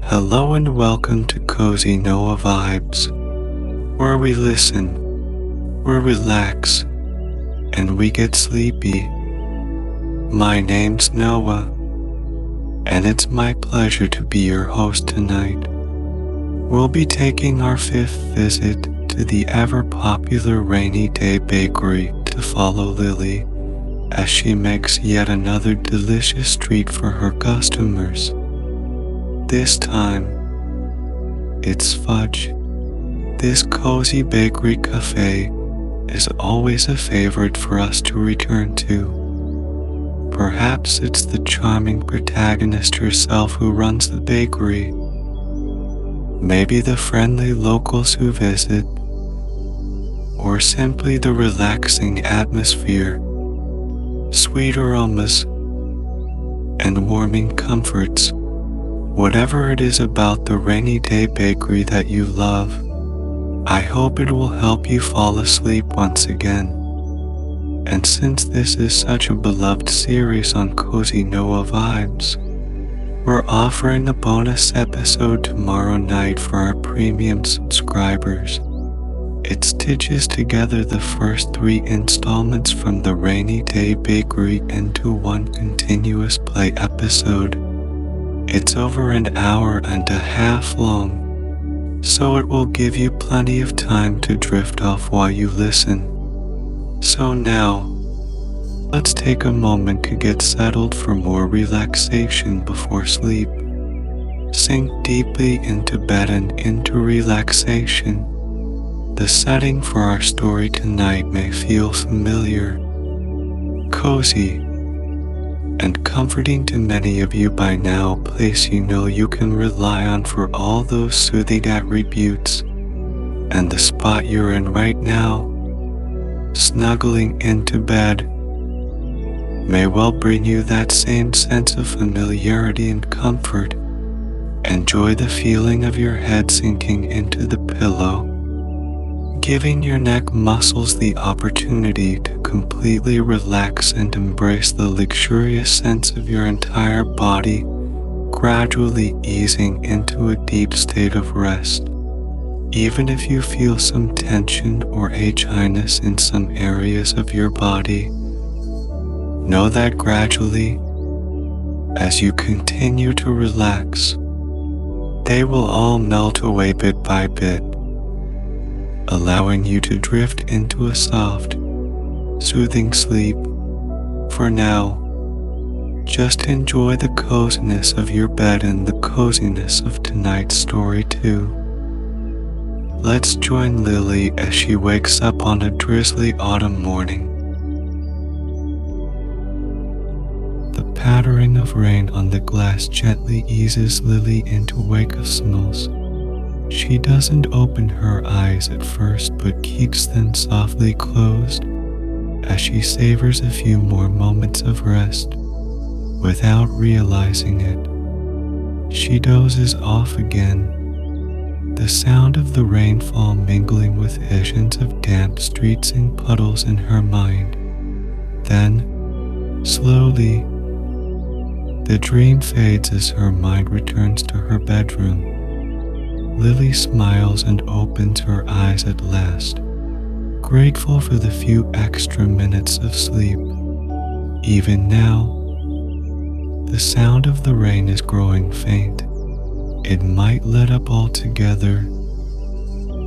Hello and welcome to Cozy Noah Vibes, where we listen, we relax, and we get sleepy. My name's Noah, and it's my pleasure to be your host tonight. We'll be taking our fifth visit to the ever-popular Rainy Day Bakery to follow Lily as she makes yet another delicious treat for her customers. This time, it's Fudge. This cozy bakery cafe is always a favorite for us to return to. Perhaps it's the charming protagonist herself who runs the bakery. Maybe the friendly locals who visit, or simply the relaxing atmosphere, sweet aromas, and warming comforts. Whatever it is about the Rainy Day Bakery that you love, I hope it will help you fall asleep once again. And since this is such a beloved series on Cozy Noah Vibes, we're offering a bonus episode tomorrow night for our premium subscribers. It stitches together the first 3 installments from the Rainy Day Bakery into one continuous play episode. It's over an hour and a half long, so it will give you plenty of time to drift off while you listen. So now, let's take a moment to get settled for more relaxation before sleep. Sink deeply into bed and into relaxation. The setting for our story tonight may feel familiar, cozy, and comforting to many of you by now, a place you know you can rely on for all those soothing attributes. And the spot you're in right now, snuggling into bed, may well bring you that same sense of familiarity and comfort. Enjoy the feeling of your head sinking into the pillow, giving your neck muscles the opportunity to completely relax and embrace the luxurious sense of your entire body, gradually easing into a deep state of rest. Even if you feel some tension or achiness in some areas of your body, know that gradually, as you continue to relax, they will all melt away bit by bit, allowing you to drift into a soft, soothing sleep. For now, just enjoy the coziness of your bed and the coziness of tonight's story too. Let's join Lily as she wakes up on a drizzly autumn morning. The pattering of rain on the glass gently eases Lily into a wake of smells. She doesn't open her eyes at first but keeps them softly closed as she savors a few more moments of rest. Without realizing it, she dozes off again, the sound of the rainfall mingling with visions of damp streets and puddles in her mind. Then, slowly, the dream fades as her mind returns to her bedroom. Lily smiles and opens her eyes at last, grateful for the few extra minutes of sleep. Even now, the sound of the rain is growing faint. It might let up altogether,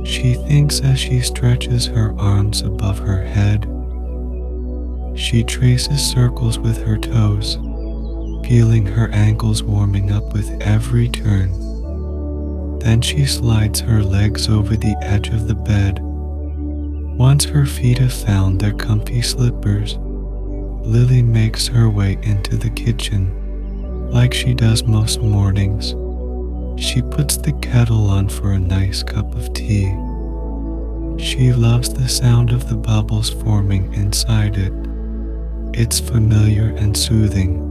she thinks as she stretches her arms above her head. She traces circles with her toes, feeling her ankles warming up with every turn. Then she slides her legs over the edge of the bed. Once her feet have found their comfy slippers, Lily makes her way into the kitchen. Like she does most mornings, she puts the kettle on for a nice cup of tea. She loves the sound of the bubbles forming inside it. It's familiar and soothing,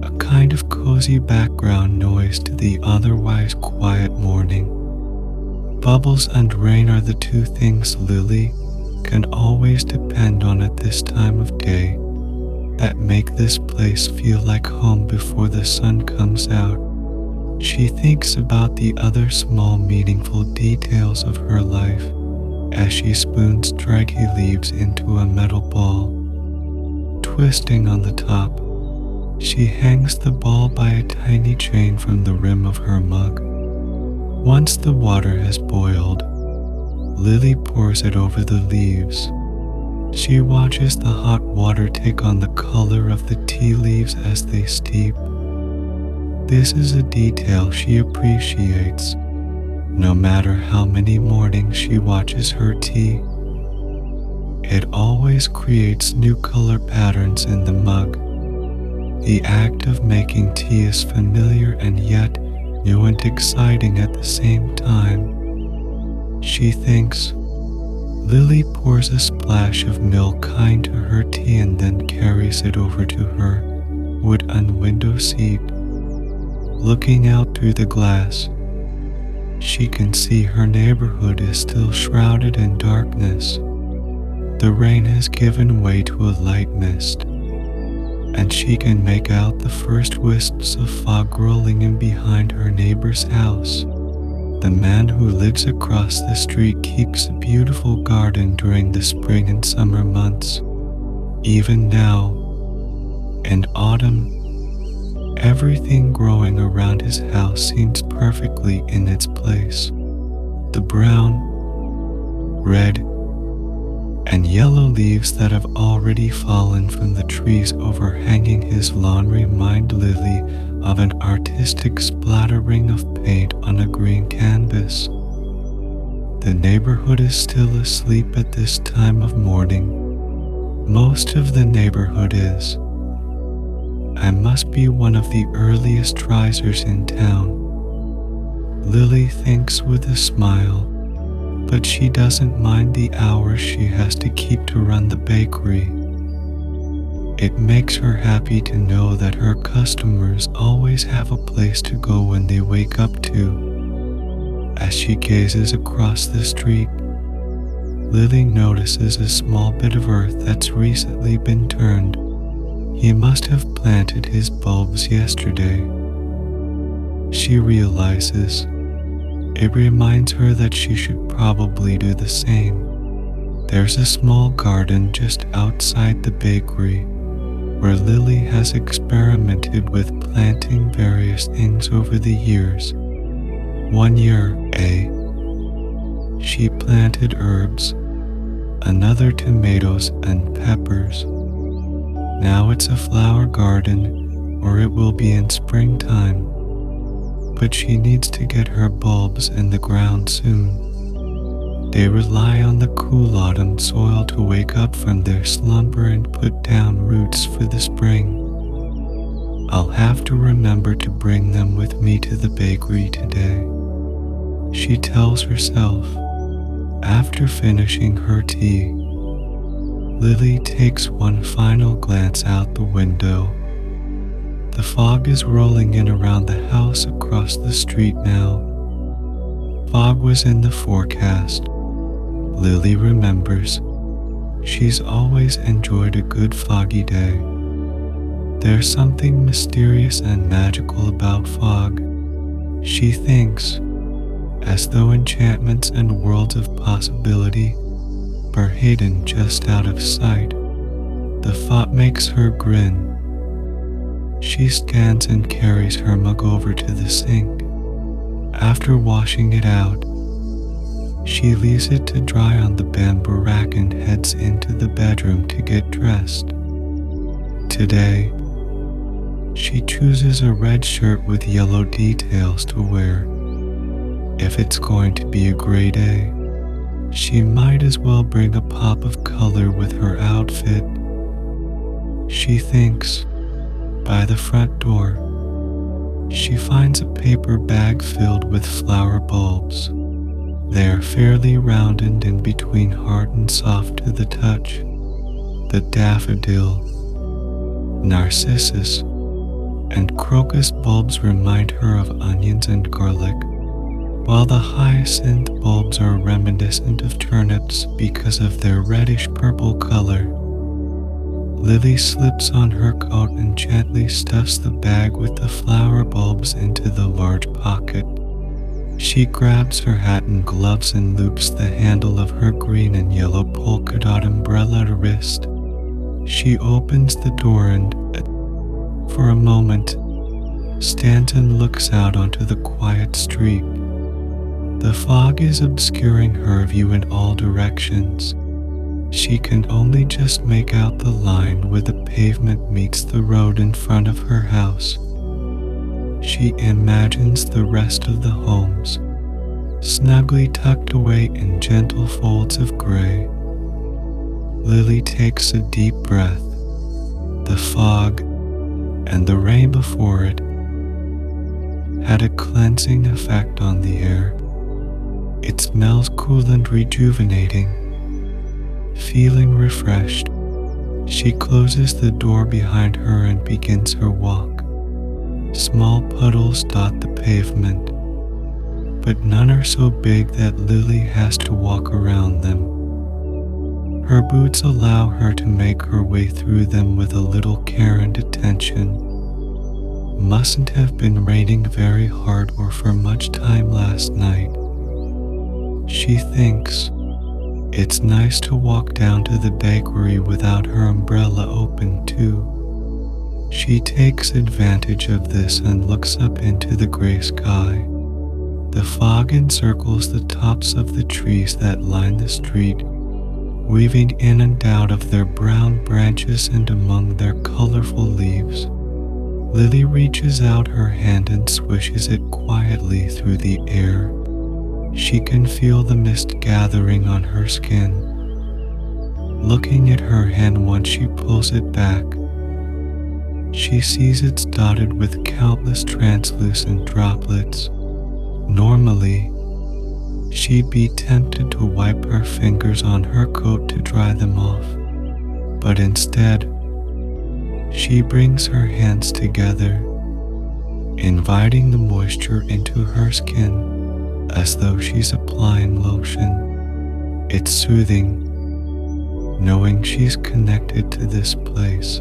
a kind of cozy background noise to the otherwise quiet morning. Bubbles and rain are the two things Lily can always depend on at this time of day that make this place feel like home before the sun comes out. She thinks about the other small meaningful details of her life as she spoons draggy leaves into a metal ball. Twisting on the top, she hangs the ball by a tiny chain from the rim of her mug. Once the water has boiled, Lily pours it over the leaves. She watches the hot water take on the color of the tea leaves as they steep. This is a detail she appreciates, no matter how many mornings she watches her tea. It always creates new color patterns in the mug. The act of making tea is familiar and yet new and exciting at the same time. She thinks. Lily pours a splash of milk kind to her tea and then carries it over to her wood-on window seat. Looking out through the glass, she can see her neighborhood is still shrouded in darkness. The rain has given way to a light mist, and she can make out the first wisps of fog rolling in behind her neighbor's house. The man who lives across the street keeps a beautiful garden during the spring and summer months. Even now, in autumn, everything growing around his house seems perfectly in its place. The brown, red, and yellow leaves that have already fallen from the trees overhanging his lawn remind Lily of an artistic splattering of paint on a green canvas. The neighborhood is still asleep at this time of morning. Most of the neighborhood is. I must be one of the earliest risers in town, Lily thinks with a smile, but she doesn't mind the hours she has to keep to run the bakery. It makes her happy to know that her customers always have a place to go when they wake up too. As she gazes across the street, Lily notices a small bit of earth that's recently been turned. He must have planted his bulbs yesterday. She realizes it reminds her that she should probably do the same. There's a small garden just outside the bakery where Lily has experimented with planting various things over the years. One year, she planted herbs, another tomatoes and peppers. Now it's a flower garden, or it will be in springtime. But she needs to get her bulbs in the ground soon. They rely on the cool autumn soil to wake up from their slumber and put down roots for the spring. I'll have to remember to bring them with me to the bakery today, she tells herself. After finishing her tea, Lily takes one final glance out the window. The fog is rolling in around the house across the street now. Fog was in the forecast. Lily remembers. She's always enjoyed a good foggy day. There's something mysterious and magical about fog, she thinks, as though enchantments and worlds of possibility are hidden just out of sight. The thought makes her grin. She stands and carries her mug over to the sink. After washing it out, she leaves it to dry on the bamboo rack and heads into the bedroom to get dressed. Today, she chooses a red shirt with yellow details to wear. If it's going to be a gray day, she might as well bring a pop of color with her outfit, she thinks. By the front door, she finds a paper bag filled with flower bulbs. They are fairly round and in between hard and soft to the touch. The daffodil, narcissus, and crocus bulbs remind her of onions and garlic, while the hyacinth bulbs are reminiscent of turnips because of their reddish-purple color. Lily slips on her coat and gently stuffs the bag with the flower bulbs into the large pocket. She grabs her hat and gloves and loops the handle of her green and yellow polka dot umbrella to wrist. She opens the door and, for a moment, stands and looks out onto the quiet street. The fog is obscuring her view in all directions. She can only just make out the line where the pavement meets the road in front of her house. She imagines the rest of the homes, snugly tucked away in gentle folds of gray. Lily takes a deep breath. The fog and the rain before it had a cleansing effect on the air. It smells cool and rejuvenating. Feeling refreshed, she closes the door behind her and begins her walk. Small puddles dot the pavement, but none are so big that Lily has to walk around them. Her boots allow her to make her way through them with a little care and attention. Mustn't have been raining very hard or for much time last night. She thinks. It's nice to walk down to the bakery without her umbrella open too. She takes advantage of this and looks up into the gray sky. The fog encircles the tops of the trees that line the street, weaving in and out of their brown branches and among their colorful leaves. Lily reaches out her hand and swishes it quietly through the air. She can feel the mist gathering on her skin. Looking at her hand once she pulls it back, she sees it's dotted with countless translucent droplets. Normally, she'd be tempted to wipe her fingers on her coat to dry them off, but instead, she brings her hands together, inviting the moisture into her skin as though she's applying lotion. It's soothing, knowing she's connected to this place,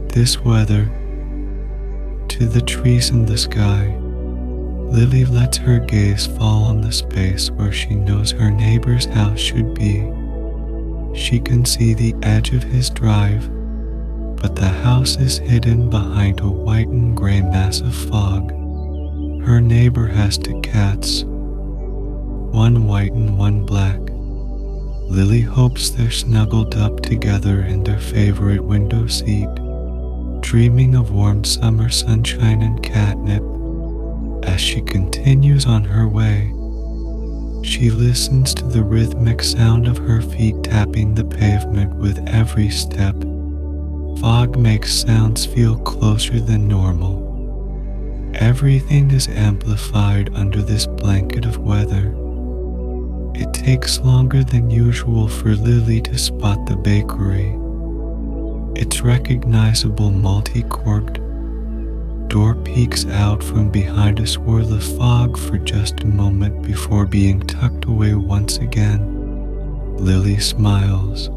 this weather, to the trees and the sky. Lily lets her gaze fall on the space where she knows her neighbor's house should be. She can see the edge of his drive, but the house is hidden behind a white and gray mass of fog. Her neighbor has two cats, one white and one black. Lily hopes they're snuggled up together in their favorite window seat, dreaming of warm summer sunshine and catnip. As she continues on her way, she listens to the rhythmic sound of her feet tapping the pavement with every step. Fog makes sounds feel closer than normal. Everything is amplified under this blanket of weather. It takes longer than usual for Lily to spot the bakery. Its recognizable multi-corked door peeks out from behind a swirl of fog for just a moment before being tucked away once again. Lily smiles.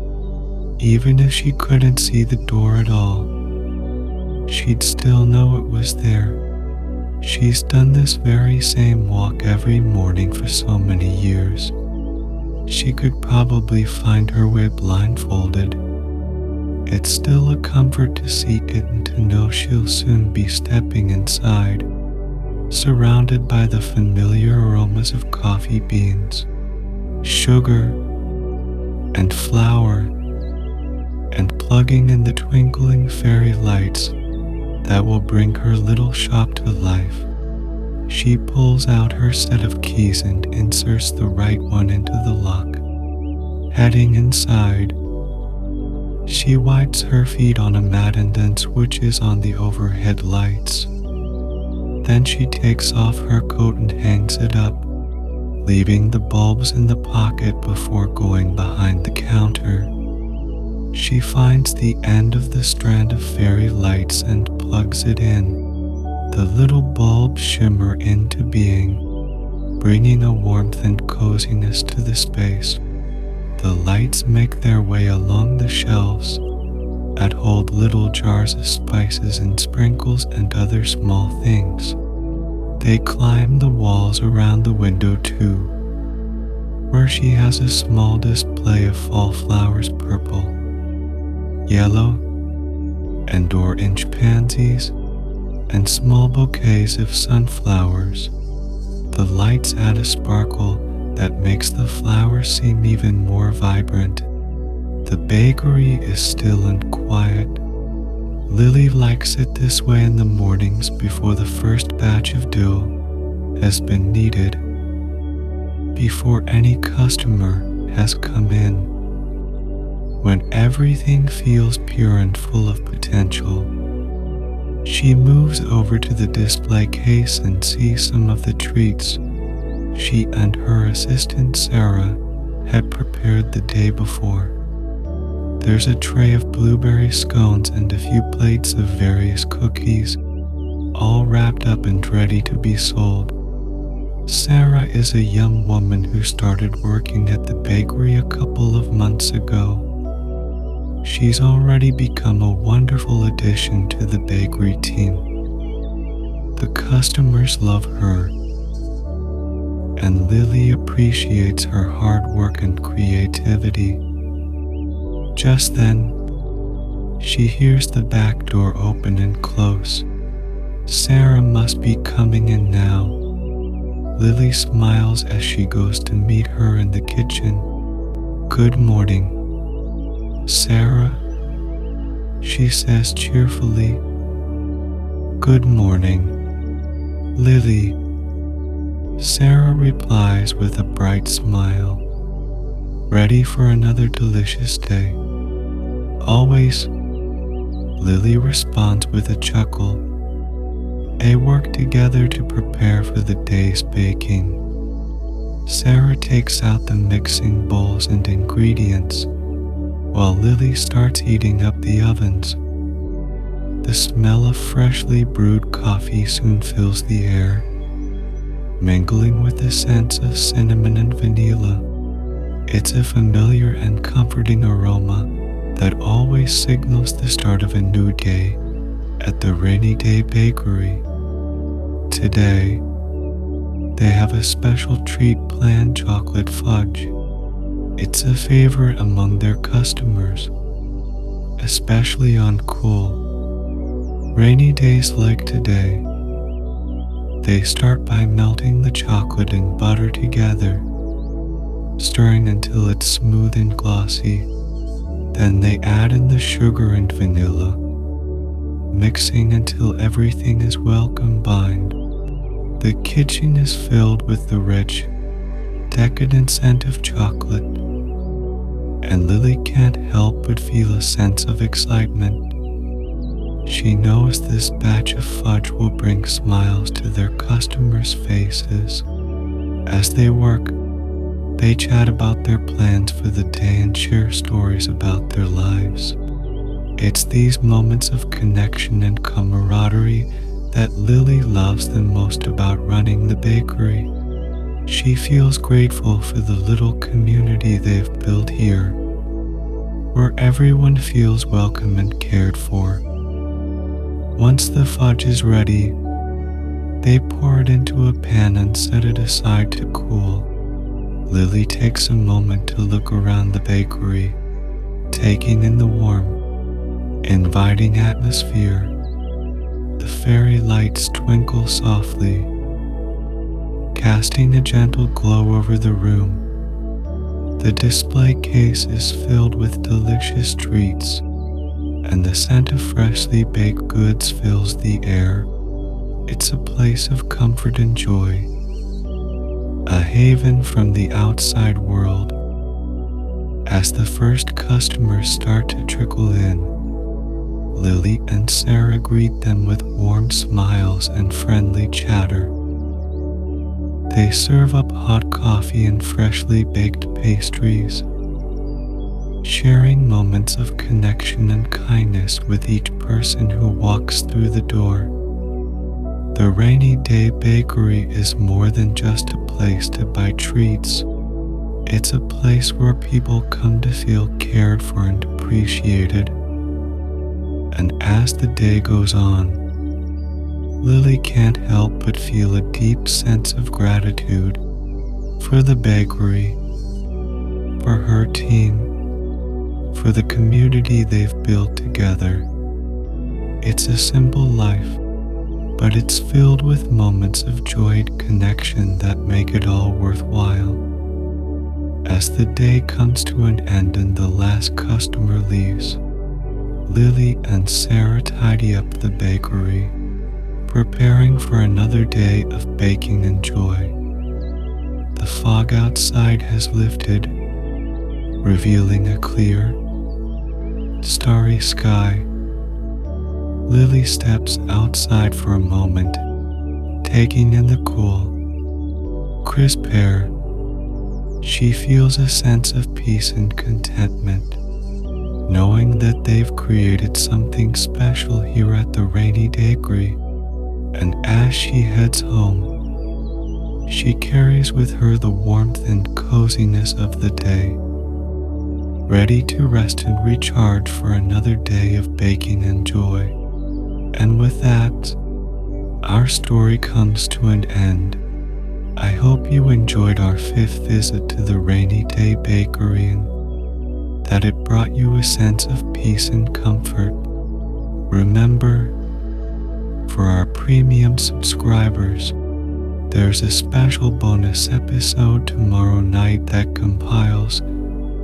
Even if she couldn't see the door at all, she'd still know it was there. She's done this very same walk every morning for so many years. She could probably find her way blindfolded. It's still a comfort to see it and to know she'll soon be stepping inside, surrounded by the familiar aromas of coffee beans, sugar, and flour, and plugging in the twinkling fairy lights that will bring her little shop to life. She pulls out her set of keys and inserts the right one into the lock. Heading inside, she wipes her feet on a mat and then switches on the overhead lights. Then she takes off her coat and hangs it up, leaving the bulbs in the pocket before going behind the counter. She finds the end of the strand of fairy lights and plugs it in. The little bulbs shimmer into being, bringing a warmth and coziness to the space. The lights make their way along the shelves that hold little jars of spices and sprinkles and other small things. They climb the walls around the window too, where she has a small display of fall flowers, purple, yellow, and orange pansies, and small bouquets of sunflowers. The lights add a sparkle that makes the flowers seem even more vibrant. The bakery is still and quiet. Lily likes it this way in the mornings before the first batch of dough has been kneaded, before any customer has come in. When everything feels pure and full of potential, she moves over to the display case and sees some of the treats she and her assistant Sarah had prepared the day before. There's a tray of blueberry scones and a few plates of various cookies, all wrapped up and ready to be sold. Sarah is a young woman who started working at the bakery a couple of months ago. She's already become a wonderful addition to the bakery team. The customers love her, and Lily appreciates her hard work and creativity. Just then, she hears the back door open and close. Sarah must be coming in now. Lily smiles as she goes to meet her in the kitchen. "Good morning, Sarah," she says cheerfully. "Good morning, Lily," Sarah replies with a bright smile. "Ready for another delicious day?" "Always," Lily responds with a chuckle. They work together to prepare for the day's baking. Sarah takes out the mixing bowls and ingredients, while Lily starts heating up the ovens. The smell of freshly brewed coffee soon fills the air, mingling with the scents of cinnamon and vanilla. It's a familiar and comforting aroma that always signals the start of a new day at the Rainy Day Bakery. Today, they have a special treat planned, chocolate fudge. It's a favorite among their customers, especially on cool, rainy days like today. They start by melting the chocolate and butter together, stirring until it's smooth and glossy. Then they add in the sugar and vanilla, mixing until everything is well combined. The kitchen is filled with the rich, decadent scent of chocolate, and Lily can't help but feel a sense of excitement. She knows this batch of fudge will bring smiles to their customers' faces. As they work, they chat about their plans for the day and share stories about their lives. It's these moments of connection and camaraderie that Lily loves the most about running the bakery. She feels grateful for the little community they've built here, where everyone feels welcome and cared for. Once the fudge is ready, they pour it into a pan and set it aside to cool. Lily takes a moment to look around the bakery, taking in the warm, inviting atmosphere. The fairy lights twinkle softly, casting a gentle glow over the room. The display case is filled with delicious treats, and the scent of freshly baked goods fills the air. It's a place of comfort and joy, a haven from the outside world. As the first customers start to trickle in, Lily and Sarah greet them with warm smiles and friendly chatter. They serve up hot coffee and freshly baked pastries, sharing moments of connection and kindness with each person who walks through the door. The Rainy Day Bakery is more than just a place to buy treats. It's a place where people come to feel cared for and appreciated. And as the day goes on, Lily can't help but feel a deep sense of gratitude for the bakery, for her team, for the community they've built together. It's a simple life, but it's filled with moments of joy and connection that make it all worthwhile. As the day comes to an end and the last customer leaves, Lily and Sarah tidy up the bakery, preparing for another day of baking and joy. The fog outside has lifted, revealing a clear, starry sky. Lily steps outside for a moment, taking in the cool, crisp air. She feels a sense of peace and contentment, knowing that they've created something special here at the Rainy Day Bakery. And as she heads home, she carries with her the warmth and coziness of the day, ready to rest and recharge for another day of baking and joy. And with that, our story comes to an end. I hope you enjoyed our 5th visit to the Rainy Day Bakery and that it brought you a sense of peace and comfort. Remember, for our premium subscribers, there's a special bonus episode tomorrow night that compiles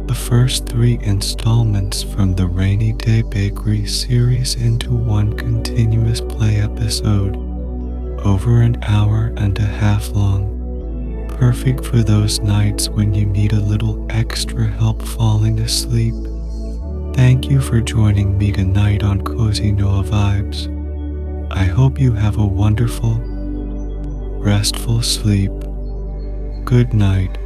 the first 3 installments from the Rainy Day Bakery series into one continuous play episode, over an hour and a half long, perfect for those nights when you need a little extra help falling asleep. Thank you for joining me tonight on Cozy Noah Vibes. I hope you have a wonderful, restful sleep. Good night.